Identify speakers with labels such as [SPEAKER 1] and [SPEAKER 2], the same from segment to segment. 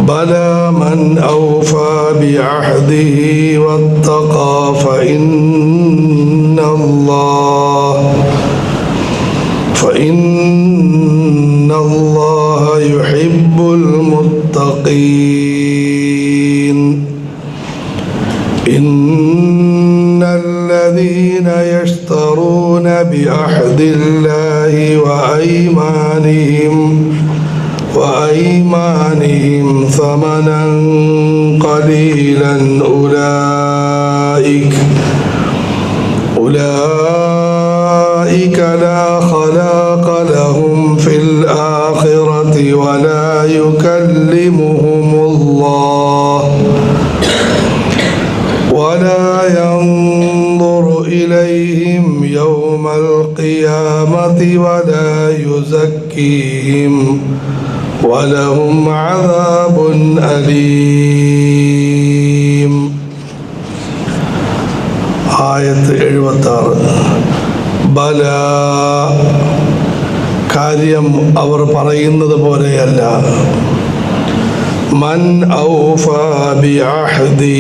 [SPEAKER 1] بلى من أوفى بعهده واتقى فإن الله يحب المتقين إن الذين يشترون بعهد الله وأيمانهم ثمنا قليلا أولئك لا خلاق لهم في الآخرة ولا يكلمهم الله ولا ينظر إليهم يوم القيامة ولا يزكيهم ولهم عذاب أليم. ആയത്ത് 76. ബല, കാര്യം അവർ പറയുന്നത് പോലെയല്ല. മൻ ഔഫാ ബിഅഹ്ദി,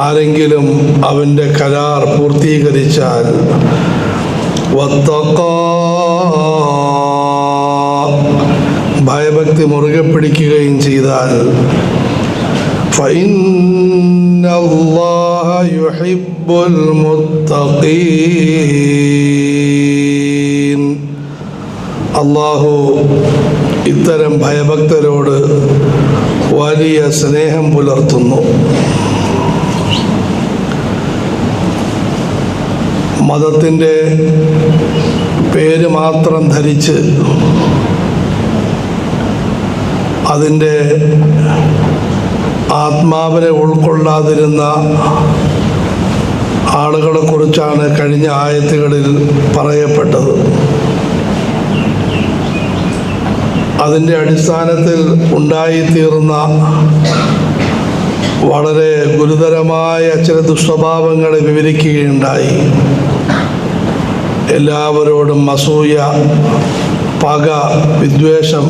[SPEAKER 1] ആരെങ്കിലും അവൻ്റെ കരാർ പൂർത്തീകരിച്ചാൽ, വത്തഖാ, ഭയഭക്തി മുറുകെ പിടിക്കുകയും ചെയ്താൽ, ഫഇന്നല്ലാഹ യുഹിബ്ബുൽ മുത്തഖീൻ, അല്ലാഹു ഇത്തരം ഭയഭക്തരോട് വലിയ സ്നേഹം പുലർത്തുന്നു. മതത്തിൻ്റെ പേര് മാത്രം ധരിച്ച് അതിൻ്റെ ആത്മാവിനെ ഉൾക്കൊള്ളാതിരുന്ന ആളുകളെ കുറിച്ചാണ് കഴിഞ്ഞ ആയത്തുകളിൽ പറയപ്പെട്ടത്. അതിൻ്റെ അടിസ്ഥാനത്തിൽ ഉണ്ടായിത്തീർന്ന വളരെ ഗുരുതരമായ ചില ദുസ്വഭാവങ്ങളെ വിവരിക്കുകയുണ്ടായി. എല്ലാവരോടും അസൂയ, പക, വിദ്വേഷം,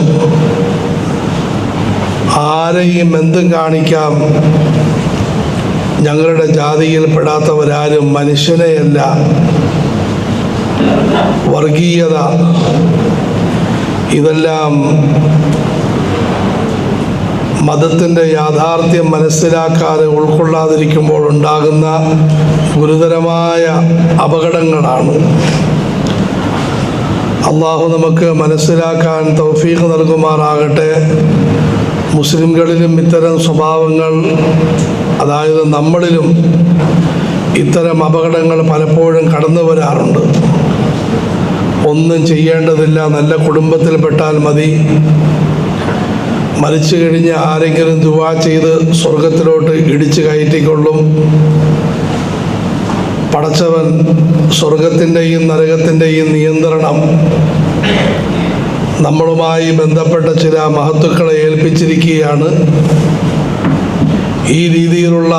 [SPEAKER 1] ആരെയും എന്തും കാണിക്കാം, ഞങ്ങളുടെ ജാതിയിൽപ്പെടാത്തവരാരും മനുഷ്യനെയല്ല, വർഗീയത, ഇതെല്ലാം മതത്തിൻ്റെ യാഥാർത്ഥ്യം മനസ്സിലാക്കാതെ ഉൾക്കൊള്ളാതിരിക്കുമ്പോൾ ഉണ്ടാകുന്ന ഗുരുതരമായ അപകടങ്ങളാണ്. അള്ളാഹു നമുക്ക് മനസ്സിലാക്കാൻ തൗഫീഖ് നൽകുമാറാകട്ടെ. മുസ്ലിംകളിലും ഇത്തരം സ്വഭാവങ്ങൾ, അതായത് നമ്മളിലും ഇത്തരം അപകടങ്ങൾ പലപ്പോഴും കടന്നു വരാറുണ്ട്. ഒന്നും ചെയ്യേണ്ടതില്ല, നല്ല കുടുംബത്തിൽപ്പെട്ടാൽ മതി, മരിച്ചു കഴിഞ്ഞ് ആരെങ്കിലും ദുആ ചെയ്ത് സ്വർഗത്തിലോട്ട് ഇടിച്ചു കയറ്റിക്കൊള്ളും, പടച്ചവൻ സ്വർഗത്തിൻ്റെയും നരകത്തിൻ്റെയും നിയന്ത്രണം നമ്മളുമായി ബന്ധപ്പെട്ട ചില മഹത്തുക്കളെ ഏൽപ്പിച്ചിരിക്കുകയാണ്. ഈ രീതിയിലുള്ള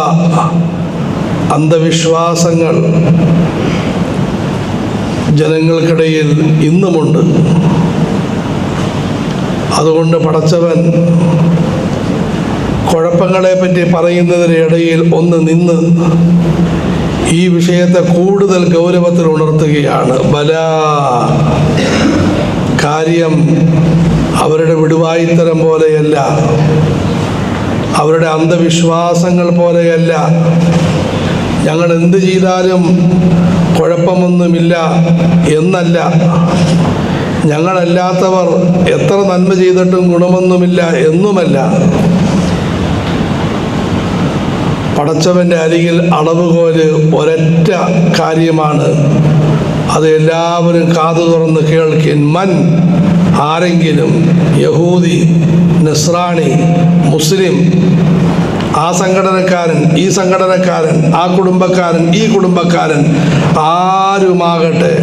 [SPEAKER 1] അന്ധവിശ്വാസങ്ങൾ ജനങ്ങൾക്കിടയിൽ ഇന്നുമുണ്ട്. അതുകൊണ്ട് പടച്ചവൻ കുഴപ്പങ്ങളെ പറ്റി പറയുന്നതിനിടയിൽ ഒന്ന് നിന്ന് ഈ വിഷയത്തെ കൂടുതൽ ഗൗരവത്തിൽ ഉണർത്തുകയാണ്. ബലാ, കാര്യം അവരുടെ വിടുവായിത്തരം പോലെയല്ല, അവരുടെ അന്ധവിശ്വാസങ്ങൾ പോലെയല്ല. ഞങ്ങൾ എന്ത് ചെയ്താലും കുഴപ്പമൊന്നുമില്ല എന്നല്ല, ഞങ്ങളല്ലാത്തവർ എത്ര നന്മ ചെയ്തിട്ടും ഗുണമൊന്നുമില്ല എന്നുമല്ല. പടച്ചവൻ്റെ അരികിൽ അളവുകോല് ഒരൊറ്റ കാര്യമാണ്. അത് എല്ലാവരും കാതു തുറന്ന് കേൾക്കിൻ. മൻ, ആരെങ്കിലും, യഹൂദി, നസ്രാണി, മുസ്ലിം, ആ സംഘടനക്കാരൻ, ഈ സംഘടനക്കാരൻ, ആ കുടുംബക്കാരൻ, ഈ കുടുംബക്കാരൻ, ആരുമാകട്ടെ,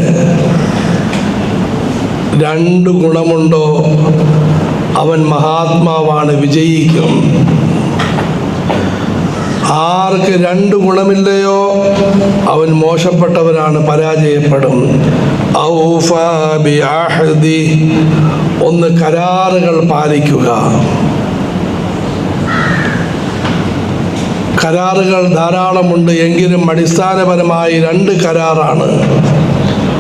[SPEAKER 1] രണ്ട് ഗുണമുണ്ടോ അവൻ മഹാത്മാവാണ്, വിജയിക്കും. ആർക്ക് രണ്ട് ഗുണമില്ലയോ അവൻ മോശപ്പെട്ടവനാണ്, പരാജയപ്പെടും. ഔഫാ ബിഅഹ്ദി, ഒന്ന് കരാറുകൾ പാലിക്കുക. കരാറുകൾ ധാരാളമുണ്ട്. എങ്കിലും അടിസ്ഥാനപരമായി 2 കരാറാണ്.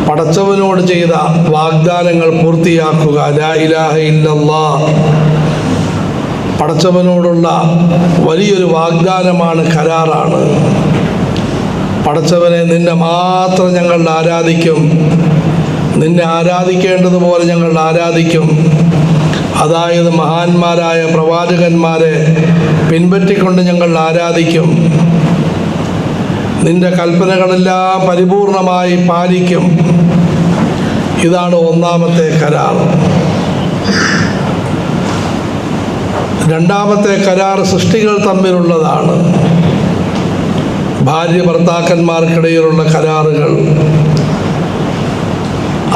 [SPEAKER 1] പടച്ചവനോട് ചെയ്ത വാഗ്ദാനങ്ങൾ പൂർത്തിയാക്കുക. ലാ ഇലാഹ ഇല്ലല്ലാഹ് പടച്ചവനോടുള്ള വലിയൊരു വാഗ്ദാനമാണ്, കരാറാണ്. പടച്ചവനെ, നിന്നെ മാത്രം ഞങ്ങൾ ആരാധിക്കും, നിന്നെ ആരാധിക്കേണ്ടതുപോലെ ഞങ്ങൾ ആരാധിക്കും. അതായത് മഹാന്മാരായ പ്രവാചകന്മാരെ പിൻപറ്റിക്കൊണ്ട് ഞങ്ങൾ ആരാധിക്കും. നിന്റെ കൽപ്പനകളെല്ലാം പരിപൂർണമായി പാലിക്കും. ഇതാണ് 1-ാമത്തെ കരാർ. 2-ാമത്തെ കരാർ സൃഷ്ടികൾ തമ്മിലുള്ളതാണ്. ഭാര്യ ഭർത്താക്കന്മാർക്കിടയിലുള്ള കരാറുകൾ,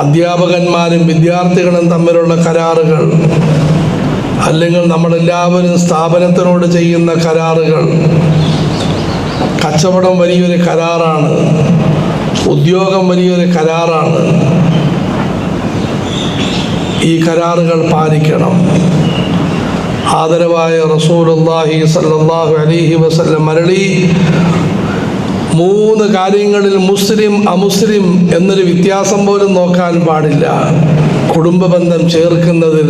[SPEAKER 1] അധ്യാപകന്മാരും വിദ്യാർത്ഥികളും തമ്മിലുള്ള കരാറുകൾ, അല്ലെങ്കിൽ നമ്മളെല്ലാവരും സ്ഥാപനത്തിനോട് ചെയ്യുന്ന കരാറുകൾ. കച്ചവടം വലിയൊരു കരാറാണ്, ഉദ്യോഗം വലിയൊരു കരാറാണ്. ഈ കരാറുകൾ പാലിക്കണം. ആദരവായ റസൂലുള്ളാഹി സ്വല്ലല്ലാഹു അലൈഹി വസല്ലം അരുളി, 3 കാര്യങ്ങളിൽ മുസ്ലിം അമുസ്ലിം എന്നൊരു വ്യത്യാസം പോലും നോക്കാൻ പാടില്ല. കുടുംബ ബന്ധം ചേർക്കുന്നതിൽ,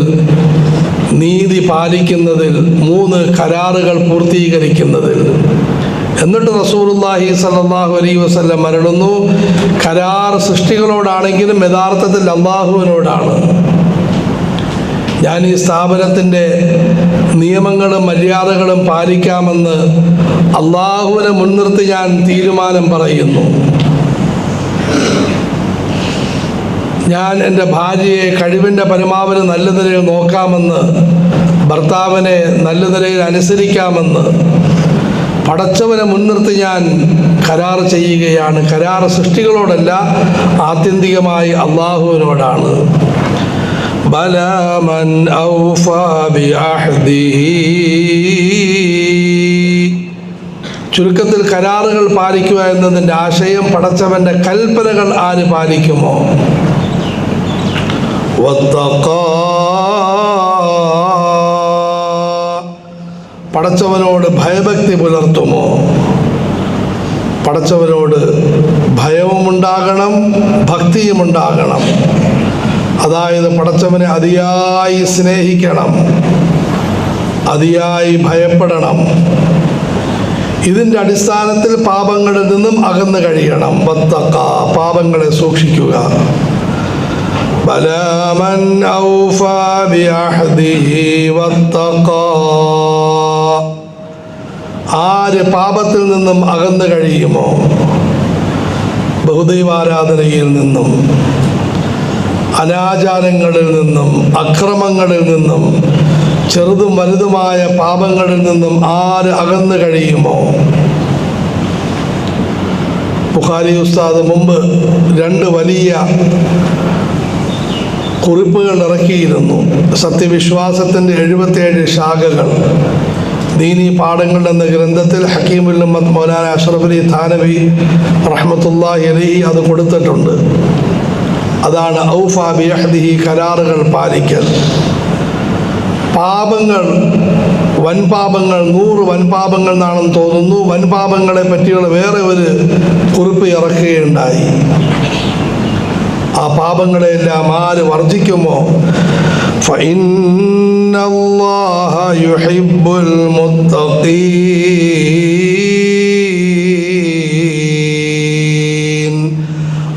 [SPEAKER 1] നീതി പാലിക്കുന്നതിൽ, 3 കരാറുകൾ പൂർത്തീകരിക്കുന്നതിൽ. എന്നിട്ട് റസൂലുള്ളാഹി സ്വല്ലല്ലാഹു അലൈഹി വസല്ലം അരുളുന്നു, കരാർ സൃഷ്ടികളോടാണെങ്കിലും യഥാർത്ഥത്തിൽ അല്ലാഹുവിനോടാണ്. ഞാൻ ഈ സ്ഥാപനത്തിൻ്റെ നിയമങ്ങളും മര്യാദകളും പാലിക്കാമെന്ന് അല്ലാഹുവിനെ മുൻനിർത്തി ഞാൻ തീരുമാനം പറയുന്നു. ഞാൻ എൻ്റെ ഭാര്യയെ കഴിവിൻ്റെ പരമാവധി നല്ല നിലയിൽ നോക്കാമെന്ന്, ഭർത്താവിനെ നല്ല നിലയിൽ അനുസരിക്കാമെന്ന് പടച്ചവനെ മുൻനിർത്തി ഞാൻ കരാർ ചെയ്യുകയാണ്. കരാർ സൃഷ്ടികളോടല്ല, ആത്യന്തികമായി അല്ലാഹുവിനോടാണ്. ബലാ മൻ ഔഫാ ബിഅഹ്ദിഹി. ചുരുക്കത്തിൽ കരാറുകൾ പാലിക്കുക എന്നതിൻ്റെ ആശയം, പടച്ചവൻ്റെ കൽപ്പനകൾ ആര് പാലിക്കുമോ, വത്തഖാ, പടച്ചവനോട് ഭയഭക്തി പുലർത്തുമോ. പടച്ചവനോട് ഭയവുമുണ്ടാകണം, ഭക്തിയുമുണ്ടാകണം. അതായത് പടച്ചവനെ അതിയായി സ്നേഹിക്കണം, അതിയായി ഭയപ്പെടണം. ഇതിൻ്റെ അടിസ്ഥാനത്തിൽ പാപങ്ങളിൽ നിന്നും അകന്നു കഴിയണം. വത്തഖാ, പാപങ്ങളെ സൂക്ഷിക്കുക. ബലാ മൻ ഔഫാ ബിഅഹ്ദിഹി വത്തഖാ. ആര് പാപത്തിൽ നിന്നും അകന്നു കഴിയുമോ, ബഹുദൈവാരാധനയിൽ നിന്നും, അനാചാരങ്ങളിൽ നിന്നും, അക്രമങ്ങളിൽ നിന്നും, ചെറുതും വലുതുമായ പാപങ്ങളിൽ നിന്നും ആര് അകന്നു കഴിയുമോ. ബുഖാരി ഉസ്താദ് മുമ്പ് 2 വലിയ കുറിപ്പുകൾ ഇറക്കിയിരുന്നു. സത്യവിശ്വാസത്തിൻ്റെ 77 ശാഖകൾ, ദീനി പാഠങ്ങൾ എന്ന ഗ്രന്ഥത്തിൽ ഹക്കീമുൽ ഉമ്മത്ത് മൗലാന അഷ്റഫ് അലി താനവി റഹ്മത്തുള്ളാഹി അലൈഹി അത് കൊടുത്തിട്ടുണ്ട്. അതാണ് ഔഫാ ബിഅഹ്ദിഹി, കരാറുകൾ പാലിക്കൽ. പാപങ്ങൾ, വൻപാപങ്ങൾ, 100 വൻപാപങ്ങൾ എന്നാണെന്ന് തോന്നുന്നു. വൻപാപങ്ങളെ പറ്റിയുള്ള വേറെ ഒരു കുറിപ്പ് ഇറക്കുകയുണ്ടായി. ആ പാപങ്ങളെല്ലാം ആര് വർജിക്കുമോ, ഫഇന്നല്ലാഹ യുഹിബ്ബുൽ മുത്തഖീൻ.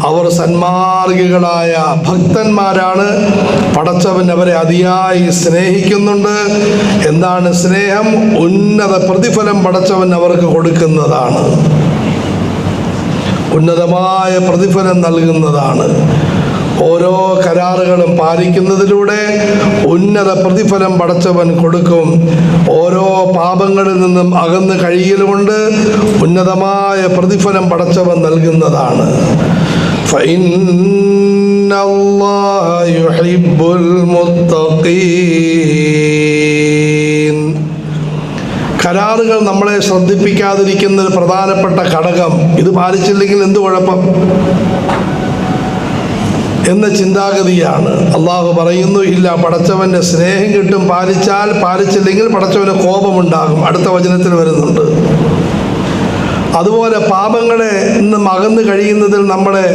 [SPEAKER 1] അവർ സന്മാർഗികളായ ഭക്തന്മാരാണ്. പടച്ചവൻ അവരെ അതിയായി സ്നേഹിക്കുന്നുണ്ട്. എന്താണ് സ്നേഹം? ഉന്നത പ്രതിഫലം പടച്ചവൻ അവർക്ക് കൊടുക്കുന്നതാണ്, ഉന്നതമായ പ്രതിഫലം നൽകുന്നതാണ്. ഓരോ കരാറുകളും പാലിക്കുന്നതിലൂടെ ഉന്നത പ്രതിഫലം പടച്ചവൻ കൊടുക്കും. ഓരോ പാപങ്ങളിൽ നിന്നും അകന്ന് കഴിയലുകൊണ്ട് ഉന്നതമായ പ്രതിഫലം പടച്ചവൻ നൽകുന്നതാണ്. ഫഇന്നല്ലാഹ യുഹിബ്ബുൽ മുത്തഖീൻ. കരാറുകൾ നമ്മളെ ശ്രദ്ധിപ്പിക്കാതിരിക്കുന്ന ഒരു പ്രധാനപ്പെട്ട ഘടകം, ഇത് പാലിച്ചില്ലെങ്കിൽ എന്ത് കുഴപ്പം എന്ന ചിന്താഗതിയാണ്. അള്ളാഹു പറയുന്നു, ഇല്ല, പടച്ചവൻ്റെ സ്നേഹം കിട്ടും പാലിച്ചാൽ. പാലിച്ചില്ലെങ്കിൽ പടച്ചവന് കോപമുണ്ടാകും. അടുത്ത വചനത്തിൽ വരുന്നുണ്ട്. അതുപോലെ പാപങ്ങളെ നിന്നും അകന്നു കഴിയുന്നതിൽ നമ്മളെ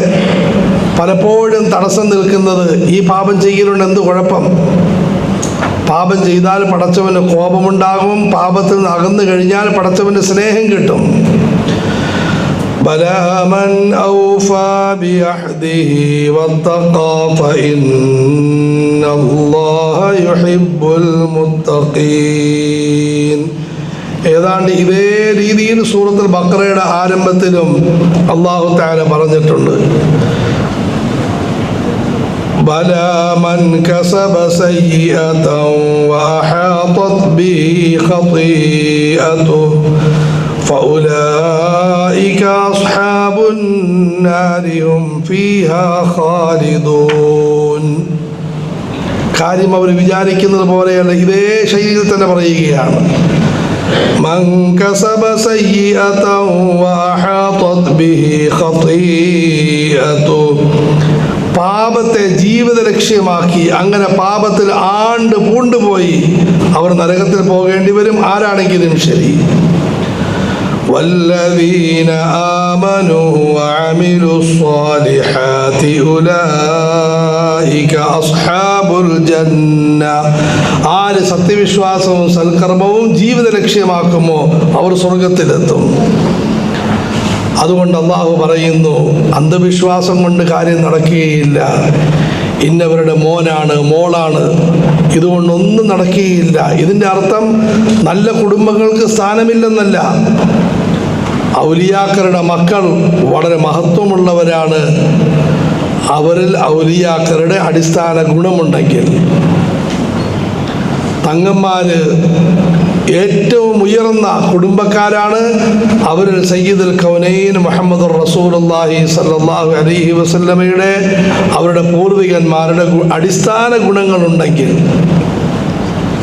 [SPEAKER 1] പലപ്പോഴും തടസ്സം നിൽക്കുന്നത് ഈ പാപം ചെയ്യലുണ്ട് എന്ത് കുഴപ്പം? പാപം ചെയ്താൽ പടച്ചവന് കോപമുണ്ടാകും, പാപത്തിൽ നിന്ന് അകന്നു കഴിഞ്ഞാൽ പടച്ചവന് സ്നേഹം കിട്ടും. ബലാ മൻ ഔഫാ ബിഅഹ്ദിഹി വത്തഖാ ഫഇന്നല്ലാഹ യുഹിബ്ബുൽ മുത്തഖീൻ. ഏതാണ്ട് ഇതേ രീതിയിൽ സൂറത്തുൽ ബഖറയുടെ ആരംഭത്തിലും അല്ലാഹു തആല പറഞ്ഞിട്ടുണ്ട്. ബലാ മൻ കസബ സയ്യിഅതൻ വഅഹാതത് ബിഹി ഖതീഅതുഹു ഫഉലൈക അസ്ഹാബുൻ നാരി ഹും ഫീഹാ ഖാലിദൂൻ. കാര്യം അവർ വിചാരിക്കുന്നത് പോലെയല്ല, ഇതേ ശൈലിയിൽ തന്നെ പറയുകയാണ്. മൻ കസബ സയ്യിഅതൻ വഅഹാതത് ബിഹി ഖതീഅതുഹു, പാപത്തെ ജീവിത ലക്ഷ്യമാക്കി അങ്ങനെ പാപത്തിൽ ആണ്ട് പൂണ്ടുപോയി അവർ നരകത്തിൽ പോകേണ്ടി വരും, ആരാണെങ്കിലും ശരി. വല്ലദീന ആമനൂ വഅമിലുസ് സ്വാലിഹാതി ഉലൈക അസ്ഹാബുൽ ജന്ന. ആര് സത്യവിശ്വാസവും സൽക്കർമ്മവും ജീവിത ലക്ഷ്യമാക്കുമോ അവർ സ്വർഗത്തിലെത്തും. അതുകൊണ്ട് അള്ളാഹു പറയുന്നു, അന്ധവിശ്വാസം കൊണ്ട് കാര്യം നടക്കുകയില്ല. ഇന്നവരുടെ മോനാണ്, മോളാണ്, ഇതുകൊണ്ടൊന്നും നടക്കുകയില്ല. ഇതിൻ്റെ അർത്ഥം നല്ല കുടുംബങ്ങൾക്ക് സ്ഥാനമില്ലെന്നല്ല. ഔലിയാക്കളുടെ മക്കൾ വളരെ മഹത്വമുള്ളവരാണ്. അവരിൽ ഔലിയാക്കളുടെ അടിസ്ഥാന ഗുണമുണ്ടെങ്കിൽ, തങ്ങന്മാര് ഏറ്റവും ഉയർന്ന കുടുംബക്കാരാണ്. അവരിൽ സയ്യിദുൽ കൗനൈൻ മുഹമ്മദുർ റസൂലുള്ളാഹി സ്വല്ലല്ലാഹു അലൈഹി വസല്ലമയുടെ അവരുടെ പൂർവികന്മാരുടെ അടിസ്ഥാന ഗുണങ്ങളുണ്ടെങ്കിൽ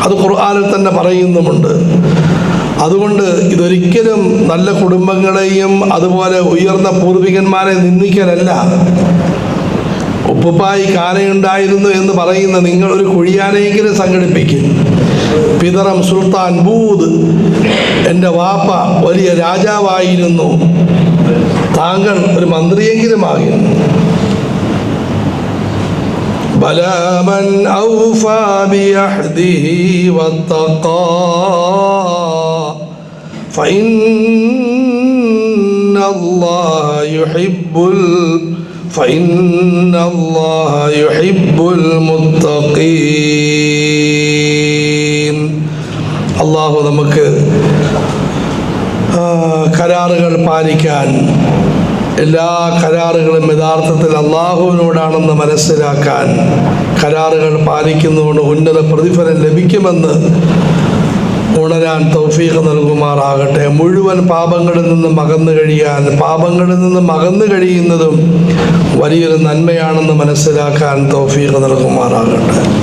[SPEAKER 1] അത് ഖുർആനിൽ തന്നെ പറയുന്നുമുണ്ട്. അതുകൊണ്ട് ഇതൊരിക്കലും നല്ല കുടുംബങ്ങളെയും അതുപോലെ ഉയർന്ന പൂർവികന്മാരെ നിന്ദിക്കലല്ല. ഉപ്പുപ്പായി കാനയുണ്ടായിരുന്നു എന്ന് പറയുന്ന നിങ്ങൾ ഒരു കുഴിയാനെയെങ്കിലും സംഘടിപ്പിക്കും. പിതറം സുൽത്താൻ ബൂദ്, എൻ്റെ വാപ്പ വലിയ രാജാവായിരുന്നു, താങ്കൾ ഒരു മന്ത്രിയെങ്കിലും ആയിരുന്നു. ബലാ മൻ ഔഫാ ബിഅഹ്ദിഹി വത്തഖാ ഫഇന്നല്ലാഹ യുഹിബ്ബുൽ മുത്തഖീൻ. അല്ലാഹു നമുക്ക് കരാറുകൾ പാലിക്കാൻ, എല്ലാ കരാറുകളും യഥാർത്ഥത്തിൽ അള്ളാഹുവിനോടാണെന്ന് മനസ്സിലാക്കാൻ, കരാറുകൾ പാലിക്കുന്നതുകൊണ്ട് ഉന്നത പ്രതിഫലം ലഭിക്കുമെന്ന് ഉണരാൻ തൗഫീഖ് നൽകുമാറാകട്ടെ. മുഴുവൻ പാപങ്ങളിൽ നിന്നും അകന്നു കഴിയാൻ, പാപങ്ങളിൽ നിന്നും അകന്നു കഴിയുന്നതും വലിയൊരു നന്മയാണെന്ന് മനസ്സിലാക്കാൻ തൗഫീഖ് നൽകുമാറാകട്ടെ.